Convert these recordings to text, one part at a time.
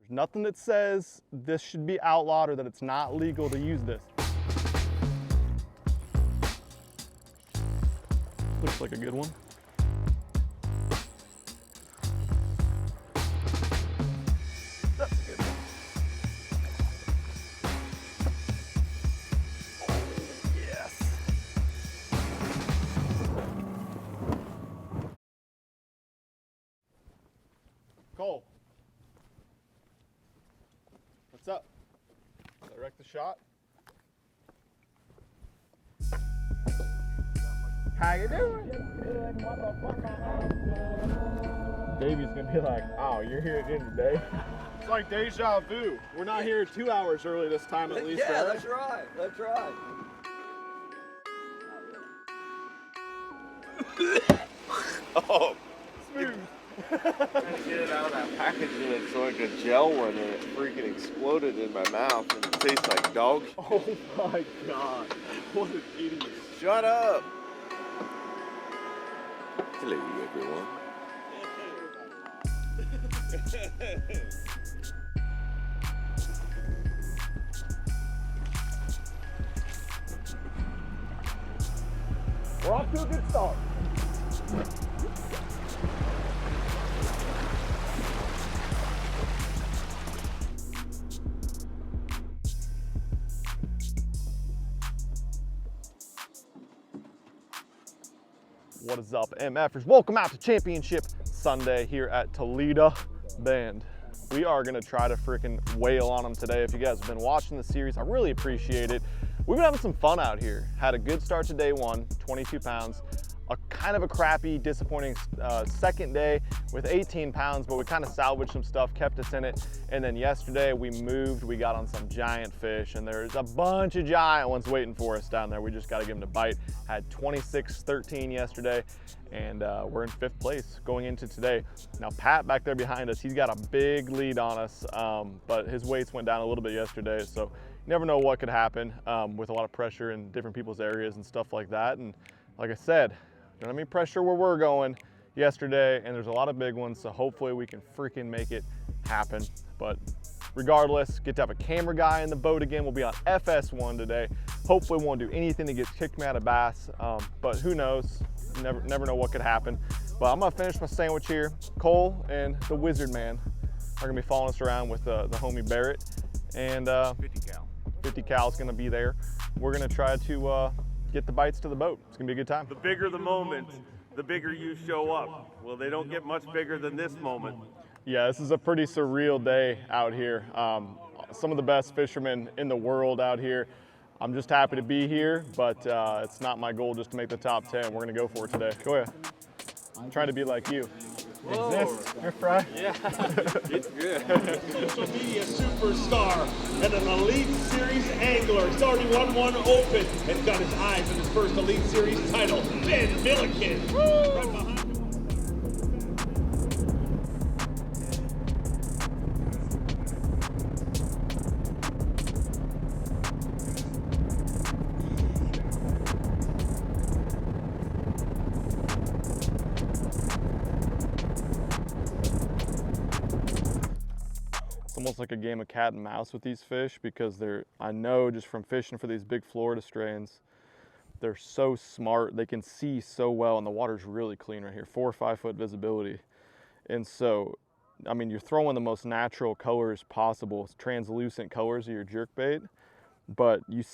There's nothing that says this should be outlawed or that it's not legal to use this. Looks like a good one. That's a good one. Oh, yes. Cole. What's up? Direct the shot. How you doing? Davey's gonna be like, oh, you're here again today? It's like deja vu. We're not here 2 hours early this time at least, Yeah, right? that's right. That's right. Oh, Smooth. trying to get it out of that packaging. It's like a gel one, and it freaking exploded in my mouth, and it tastes like dog. Oh my God. What an idiot. Shut up. Hello, everyone. We're off to a good start. What is up, MFers? Welcome out to Championship Sunday here at Toledo Bend. We are gonna try to freaking wail on them today. If you guys have been watching the series, I really appreciate it. We've been having some fun out here. Had a good start to day one, 22 pounds. A kind of a crappy, disappointing second day with 18 pounds, but we kind of salvaged some stuff, kept us in it. And then yesterday we moved, we got on some giant fish, and there's a bunch of giant ones waiting for us down there. We just got to give them a bite. Had 26-13 yesterday, and we're in 5th place going into today. Now Pat back there behind us, he's got a big lead on us, but his weights went down a little bit yesterday, so you never know what could happen with a lot of pressure in different people's areas and stuff like that. And like I said, don't have any pressure where we're going yesterday, and there's a lot of big ones, so hopefully we can freaking make it happen. But regardless, get to have a camera guy in the boat again. We'll be on FS1 today. Hopefully won't do anything that gets kicked me out of bass, but who knows? You never know what could happen. But I'm gonna finish my sandwich here. Cole and the Wizard Man are gonna be following us around with the homie Barrett, and 50 cal is gonna be there. We're gonna try to get the bites to the boat. It's gonna be a good time. The bigger the moment, the bigger you show up. Well, they don't get much bigger than this moment. Yeah, this is a pretty surreal day out here. Some of the best fishermen in the world out here. I'm just happy to be here, but it's not my goal just to make the top 10. We're gonna go for it today. Go ahead. I'm trying to be like you. Exist, you're fry. Yeah, it's good. Social media superstar and an Elite Series angler. He's already won one Open and got his eyes on his first Elite Series title. Ben Milliken. Right behind him. It's almost like a game of cat and mouse with these fish, because I know just from fishing for these big Florida strains, they're so smart. They can see so well, and the water's really clean right here, 4 or 5 foot visibility. And so, I mean, you're throwing the most natural colors possible, translucent colors of your jerkbait, but you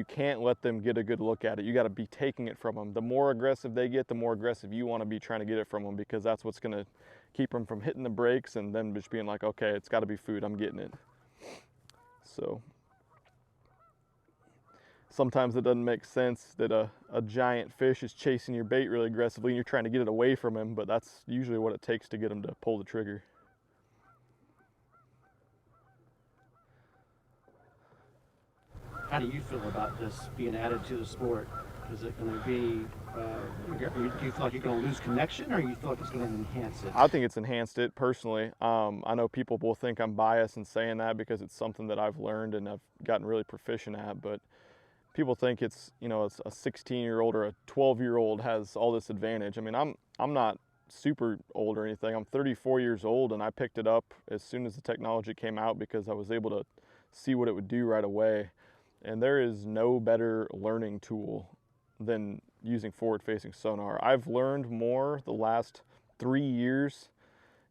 can't let them get a good look at it. You got to be taking it from them. The more aggressive they get, the more aggressive you want to be trying to get it from them, because that's what's going to keep them from hitting the brakes and then just being like, okay, it's got to be food, I'm getting it. So sometimes it doesn't make sense that a giant fish is chasing your bait really aggressively and you're trying to get it away from him, but that's usually what it takes to get him to pull the trigger. How do you feel about this being added to the sport? Is it going to be, do you feel like you're going to lose connection, or you feel like it's going to enhance it? I think it's enhanced it personally. I know people will think I'm biased in saying that because it's something that I've learned and I've gotten really proficient at, but people think it's, you know, it's a 16-year-old or a 12-year-old has all this advantage. I mean, I'm not super old or anything. I'm 34 years old, and I picked it up as soon as the technology came out because I was able to see what it would do right away. And there is no better learning tool than using forward-facing sonar. I've learned more the last 3 years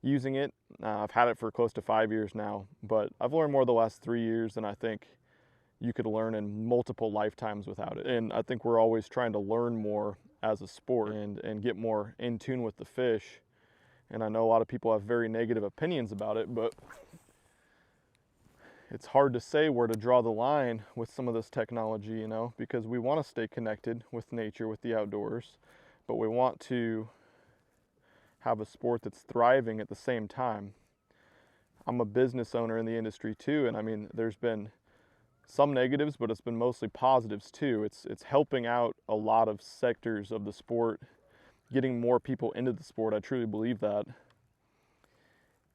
using it. I've had it for close to 5 years now, but I've learned more the last 3 years than I think you could learn in multiple lifetimes without it. And I think we're always trying to learn more as a sport and get more in tune with the fish. And I know a lot of people have very negative opinions about it, but it's hard to say where to draw the line with some of this technology, you know, because we want to stay connected with nature, with the outdoors, but we want to have a sport that's thriving at the same time. I'm a business owner in the industry too, and I mean, there's been some negatives, but it's been mostly positives too. It's helping out a lot of sectors of the sport, getting more people into the sport. I truly believe that.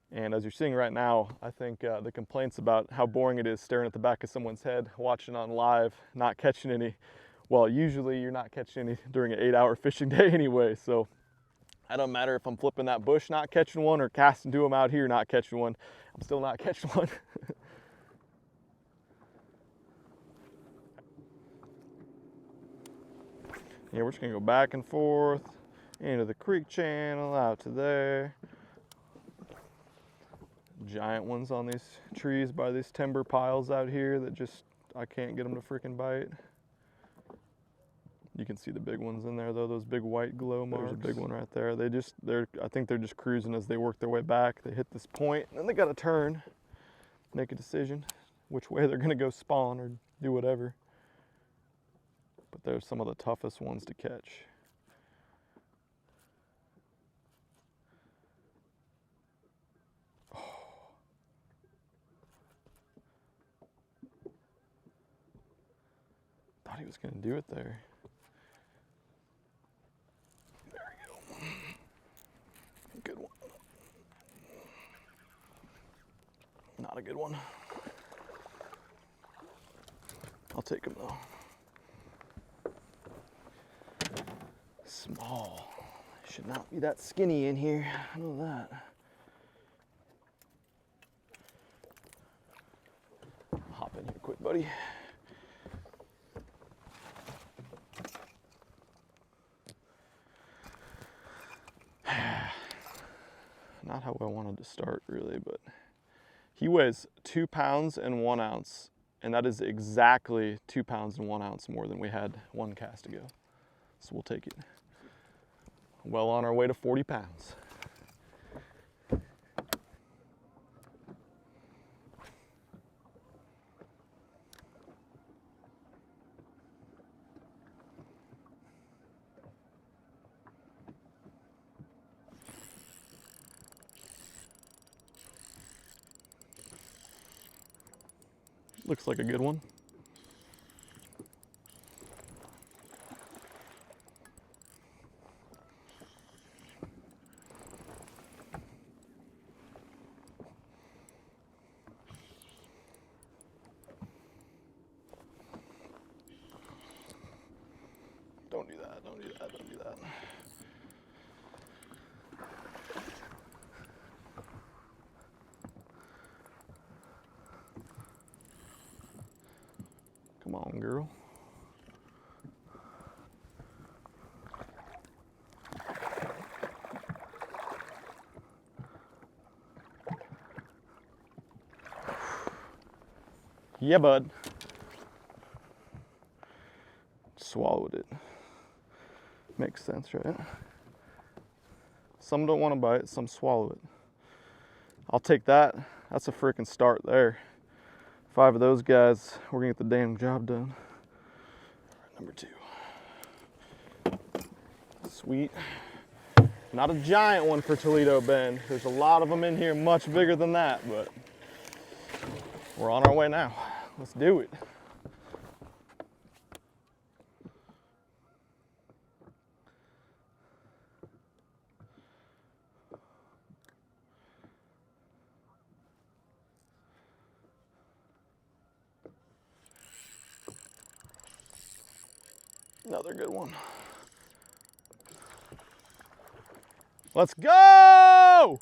And as you're seeing right now, I think the complaints about how boring it is staring at the back of someone's head, watching on live, not catching any, well, usually you're not catching any during an 8-hour fishing day anyway, so it don't matter if I'm flipping that bush, not catching one, or casting to them out here, not catching one, I'm still not catching one. Yeah, we're just gonna go back and forth into the creek channel, out to there. Giant ones on these trees by these timber piles out here that just, I can't get them to freaking bite. You can see the big ones in there though, those big white glow marks. There's a big one right there. I think they're just cruising as they work their way back. They hit this point, and then they gotta turn, make a decision which way they're gonna go spawn or do whatever. But they're some of the toughest ones to catch. Thought he was gonna do it there. There we go. Good one. Not a good one. I'll take him though. Small. Should not be that skinny in here. I know that. Hop in here quick, buddy. Not how I wanted to start really, but he weighs 2 pounds and 1 ounce, and that is exactly 2 pounds and 1 ounce more than we had one cast ago. So we'll take it. Well on our way to 40 pounds. Looks like a good one. Don't do that, don't do that, don't do that. Come on, girl. Yeah, bud. Swallowed it. Makes sense, right? Some don't want to bite, some swallow it. I'll take that. That's a freaking start there. 5 of those guys, we're gonna get the damn job done. Number 2. Sweet. Not a giant one for Toledo Bend. There's a lot of them in here much bigger than that, but we're on our way now. Let's do it. Another good one. Let's go!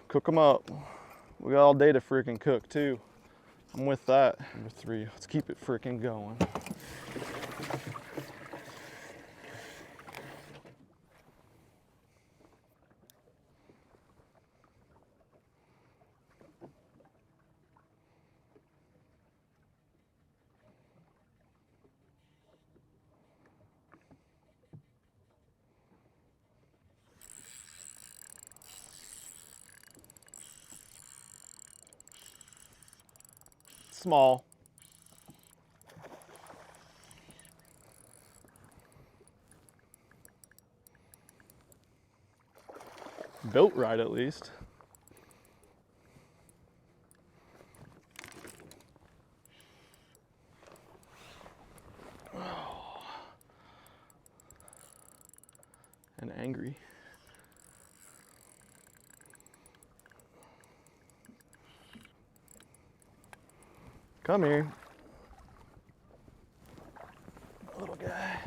Cook them up. We got all day to freaking cook too. I'm with that. Number 3, let's keep it freaking going. Small. Built right at least. Oh. And angry. Come here. Little guy.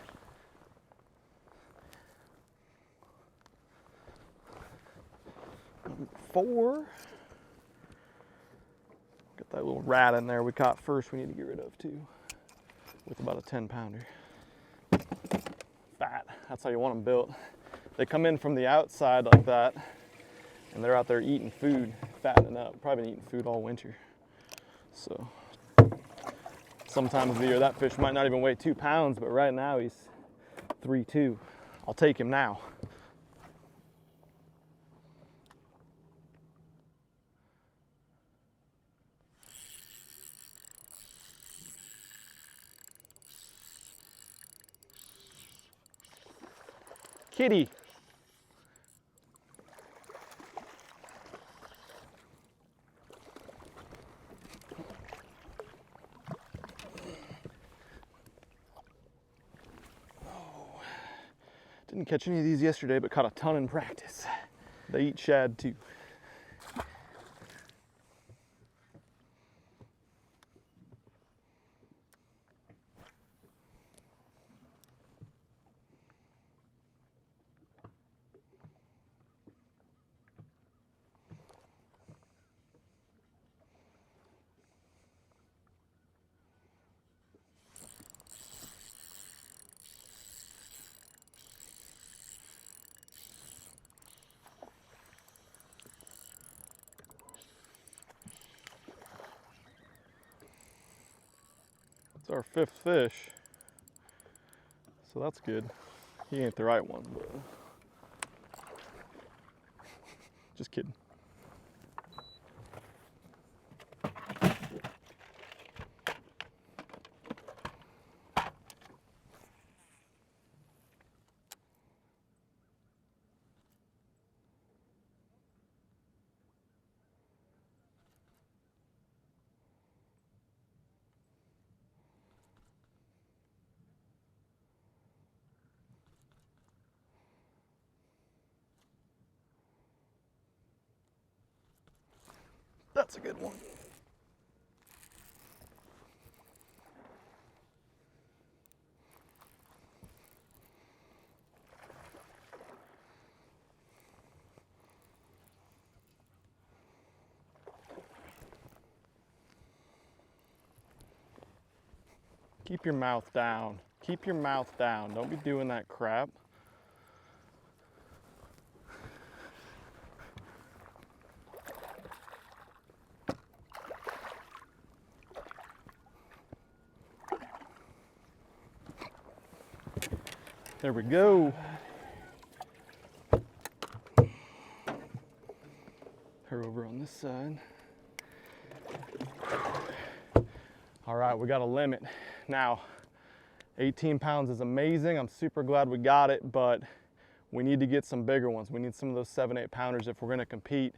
Number 4. Got that little rat in there we caught first we need to get rid of too. With about a 10-pounder. Fat, that's how you want them built. They come in from the outside like that and they're out there eating food, fattening up. Probably been eating food all winter. So. Sometimes of the year that fish might not even weigh 2 pounds, but right now he's 3.2. I'll take him now. Kitty. Didn't catch any of these yesterday, but caught a ton in practice. They eat shad too. It's our 5th fish, so that's good. He ain't the right one, but just kidding. That's a good one. Keep your mouth down. Keep your mouth down. Don't be doing that crap. There we go. Her over on this side. All right, we got a limit. Now, 18 pounds is amazing. I'm super glad we got it, but we need to get some bigger ones. We need some of those 7-8 pounders if we're gonna compete.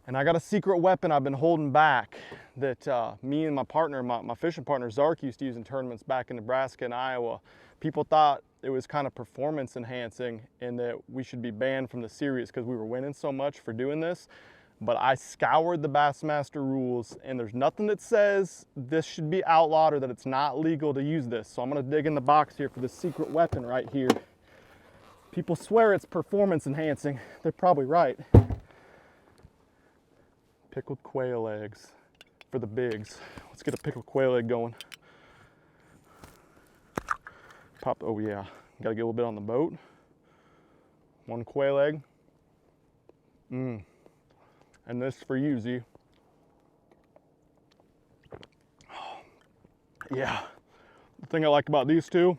And I got a secret weapon I've been holding back that me and my partner, my fishing partner, Zark, used to use in tournaments back in Nebraska and Iowa. People thought it was kind of performance enhancing and that we should be banned from the series because we were winning so much for doing this. But I scoured the Bassmaster rules and there's nothing that says this should be outlawed or that it's not legal to use this. So I'm gonna dig in the box here for this secret weapon right here. People swear it's performance enhancing. They're probably right. Pickled quail eggs for the bigs. Let's get a pickled quail egg going. Pop, oh yeah, gotta get a little bit on the boat. One quail egg. And this for you, Z. Yeah, the thing I like about these two,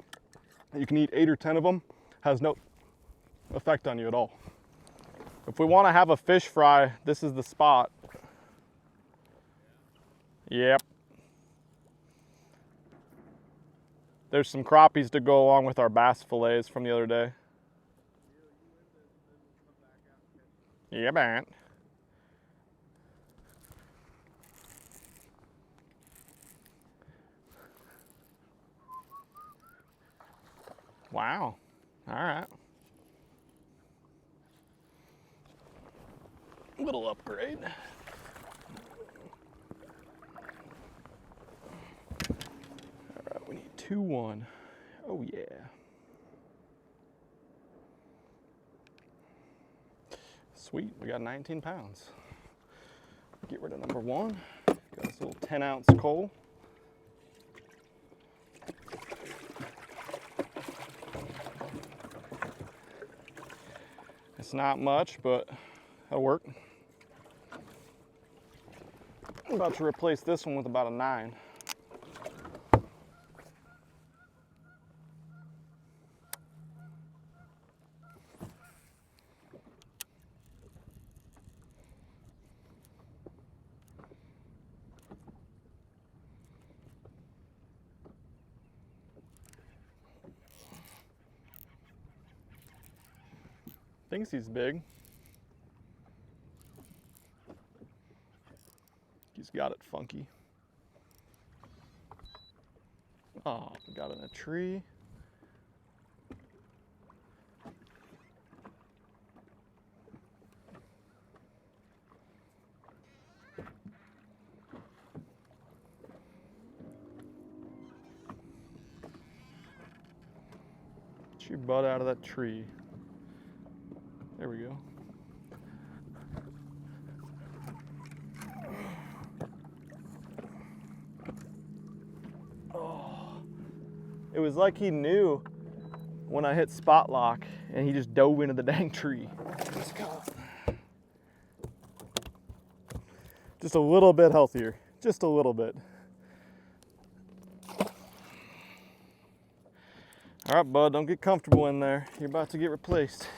you can eat 8 or 10 of them, has no effect on you at all. If we want to have a fish fry, this is the spot. Yep. There's some crappies to go along with our bass fillets from the other day. Yeah, man. Wow. All right. Little upgrade. All right, we need 2-1. Oh yeah. Sweet, we got 19 pounds. Get rid of number 1. Got this little 10-ounce coal. It's not much, but that'll work. I'm about to replace this one with about a 9. Thinks he's big. He's got it funky. Oh, got it in a tree. Get your butt out of that tree. There we go. Oh, it was like he knew when I hit spot lock and he just dove into the dang tree. Just a little bit healthier, just a little bit. All right, bud, don't get comfortable in there. You're about to get replaced.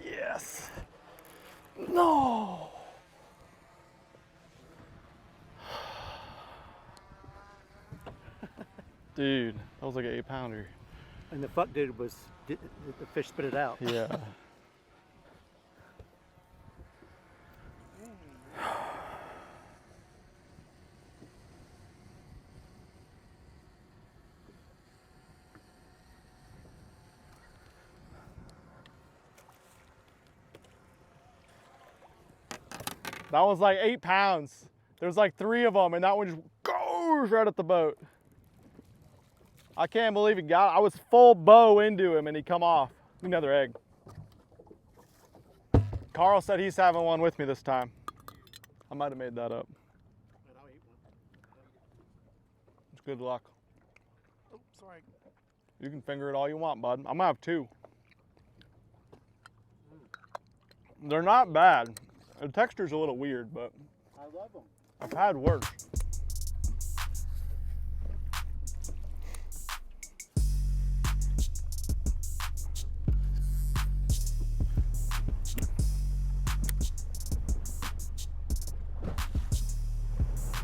Yes. No. Dude, that was like an 8-pounder. And the fuck dude was, the fish spit it out. Yeah. That was like 8 pounds. There's like 3 of them, and that one just goes right at the boat. I can't believe he got it. I was full bow into him, and he come off. Another egg. Carl said he's having one with me this time. I might have made that up. It's good luck. Oh, sorry. You can finger it all you want, bud. I'm gonna have 2. They're not bad. The texture's a little weird, but I love them. I've had worse.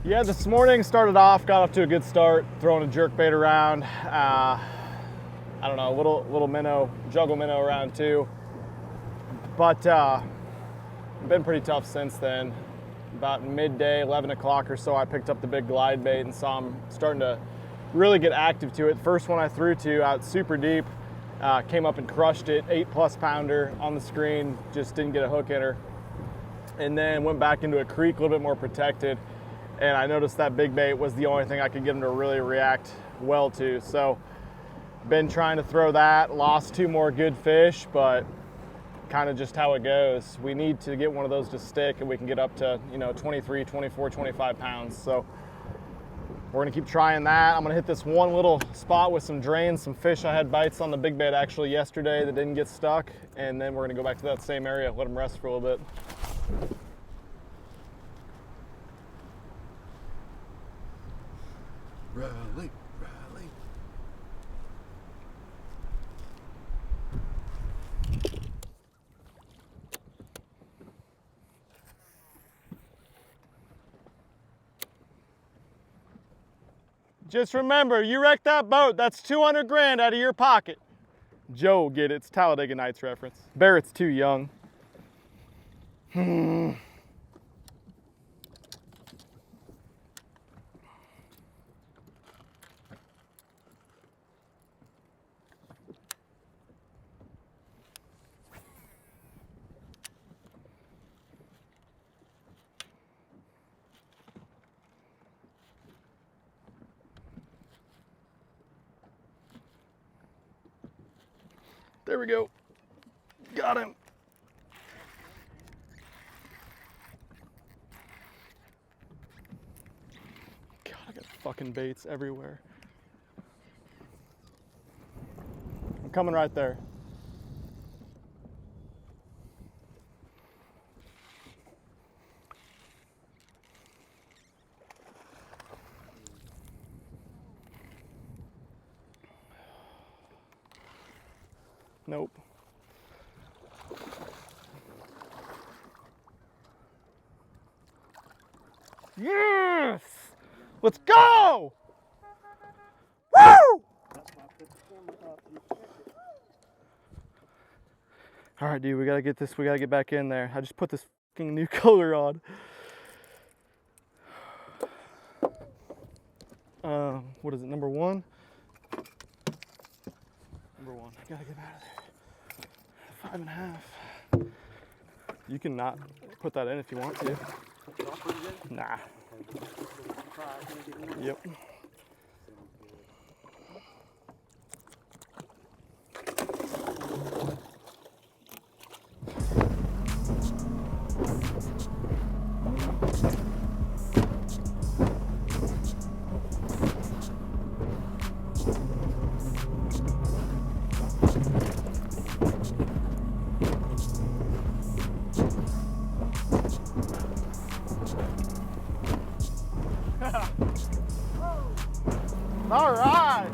Yeah, this morning started off, got off to a good start, throwing a jerkbait around. I don't know, little minnow, juggle minnow around too. But been pretty tough since then. About midday, 11 o'clock or so, I picked up the big glide bait and saw him starting to really get active to it. First one I threw to out super deep, came up and crushed it, 8+ pounder on the screen, just didn't get a hook in her. And then went back into a creek, a little bit more protected. And I noticed that big bait was the only thing I could get him to really react well to. So been trying to throw that, lost 2 more good fish, but kind of just how it goes. We need to get one of those to stick and we can get up to, 23, 24, 25 pounds. So we're gonna keep trying that. I'm gonna hit this one little spot with some drains, some fish. I had bites on the big bait actually yesterday that didn't get stuck. And then we're gonna go back to that same area, let them rest for a little bit. Rally. Just remember, you wreck that boat, that's 200 grand out of your pocket. Joe will get it, it's Talladega Nights reference. Barrett's too young. There we go. Got him. God, I got fucking baits everywhere. I'm coming right there. Nope. Yes! Let's go! Woo! All right, dude, we gotta get back in there. I just put this fucking new color on. What is it, number 1? Number 1, I gotta get out of there. 5.5. You can not put that in if you want to. Nah. Yep. All right.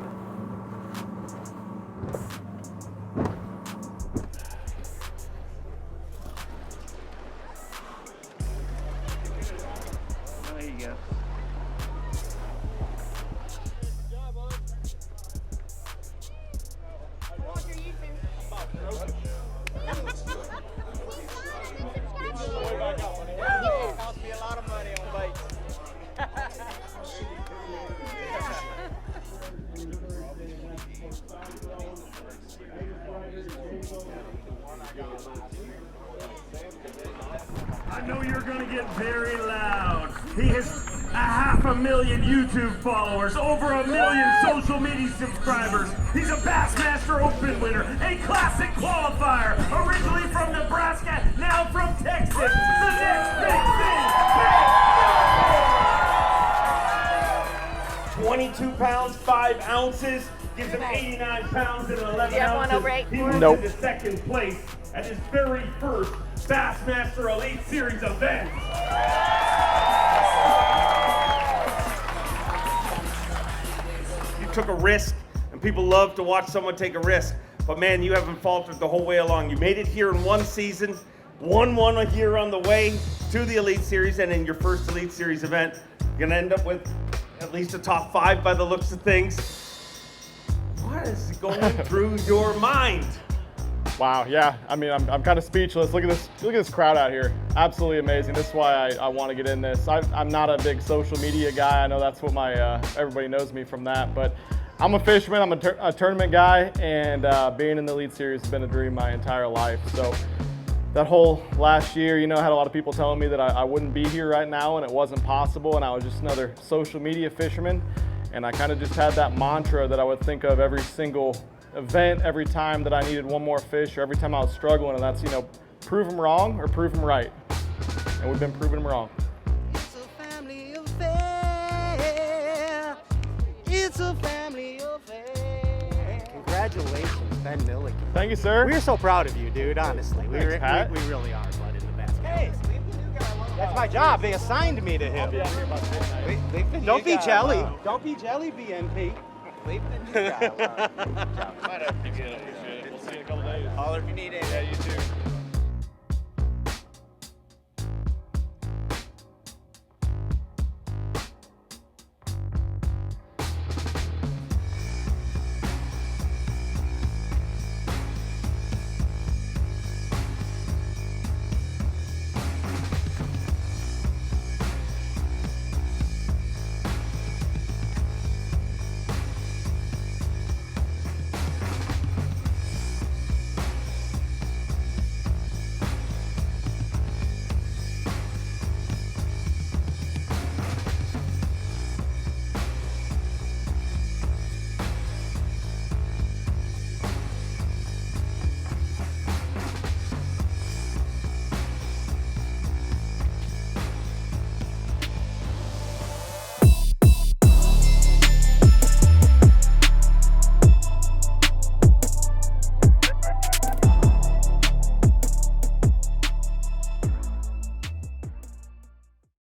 There you go. Walker, you get very loud. He has 500,000 YouTube followers, over 1 million social media subscribers. He's a Bassmaster Open winner, a classic qualifier, originally from Nebraska, now from Texas. The next big thing, 22 pounds, 5 ounces, gives him 89 pounds and 11 ounces. He moves into second place at his very first Bassmaster Elite Series event. You took a risk, and people love to watch someone take a risk, but man, you haven't faltered the whole way along. You made it here in one season, won one a year on the way to the Elite Series, and in your first Elite Series event, you're gonna end up with at least a top 5 by the looks of things. What is going through your mind? Wow, yeah, I mean, I'm kind of speechless. Look at this crowd out here. Absolutely amazing. This is why I want to get in this. I'm not a big social media guy. I know that's what everybody knows me from that, but I'm a fisherman, I'm a tournament guy, and being in the Elite Series has been a dream my entire life. So that whole last year, you know, I had a lot of people telling me that I wouldn't be here right now and it wasn't possible, and I was just another social media fisherman. And I kind of just had that mantra that I would think of every single event, every time that I needed one more fish, or every time I was struggling, and that's, you know, prove them wrong or prove them right. And we've been proving them wrong. It's a family affair. It's a family affair. Congratulations, Ben Milliken. Thank you, sir. We're so proud of you, dude, honestly. We really are, bud, in the basket. Hey, that's my job. They assigned me to him. Don't be jelly. Don't be jelly, BNP. Might have to get it. We'll see you in a couple days. Holler if you need it. Yeah, you too.